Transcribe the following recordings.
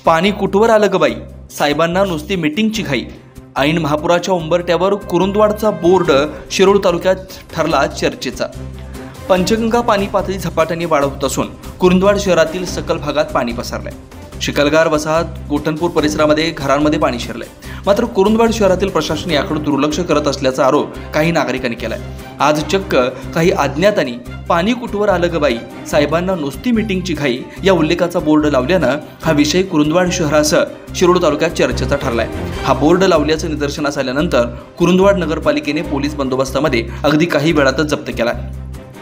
पाणी कुठवर आलं ग बाई, साहेबांना नुसती मीटिंगची घाई। ऐन महापुराच्या उंबरट्यावर कुरुंदवाडचा बोर्ड शिरोळ तालुक्यात ठरला चर्चेचा। पंचगंगा पाणी पातळी झपाट्याने वाढत असून कुरुंदवाड शहरातील सकल भागात पाणी पसरलंय। शिकलगार वसाहत गोठणपूर परिसरामध्ये घरांमध्ये पाणी शिरलंय। मात्र कुरुंदवाड शहरातील प्रशासन याकडे दुर्लक्ष करत असल्याचा आरोप काही नागरिकांनी केलाय। आज चक्क काही अज्ञातांनी पाणी कुठवर आलं ग बाई, साहेबांना नुसती मीटिंगची घाई या उल्लेखाचा बोर्ड लावल्यानं हा विषय कुरुंदवाड शहरासह शिरोळ तालुक्यात चर्चेचा ठरलाय। हा बोर्ड लावल्याचं निदर्शनास आल्यानंतर कुरुंदवाड नगरपालिकेने पोलीस बंदोबस्तामध्ये अगदी काही वेळातच जप्त केलाय।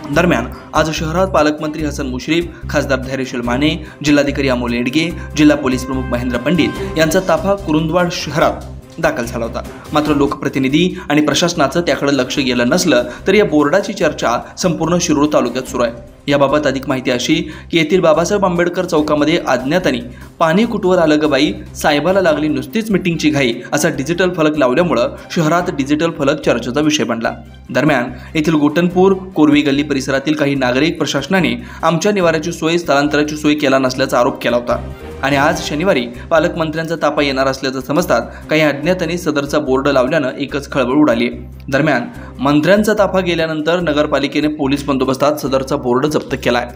दरम्यान आज शहरात पालकमंत्री हसन मुश्रीफ, खासदार धैर्यशील माने, जिल्हाधिकारी अमोल येडगे, जिल्हा पोलीस प्रमुख महेंद्र पंडित यांचा ताफा कुरुंदवाड शहरात दाखल झाला होता। मात्र लोकप्रतिनिधी आणि प्रशासनाचं त्याकडे लक्ष गेलं नसलं तरी या बोर्डाची चर्चा संपूर्ण शिरोळ तालुक्यात सुरू आहे। याबाबत अधिक माहिती अशी की येथील बाबासाहेब आंबेडकर चौकामध्ये अज्ञातांनी पाणी कुठवर आलं ग बाई, साहेबाला लागली नुसतीच मीटिंगची घाई असा डिजिटल फलक लावल्यामुळे शहरात डिजिटल फलक चर्चेचा विषय बनला। दरम्यान येथील गोठणपूर कोरवी गल्ली परिसरातील काही नागरिक प्रशासनाने आमच्या निवाऱ्याची सोय, स्थलांतराची सोय केला नसल्याचा आरोप केला होता आणि आज शनिवारी पालकमंत्र्यांचा ताफा येणार असल्याचं समजतात काही अज्ञातांनी सदरचा बोर्ड लावल्यानं एकच खळबळ उडाली। दरम्यान मंत्र्यांचा ताफा गेल्यानंतर नगरपालिकेने पोलीस बंदोबस्तात सदरचा बोर्ड जप्त केलाय।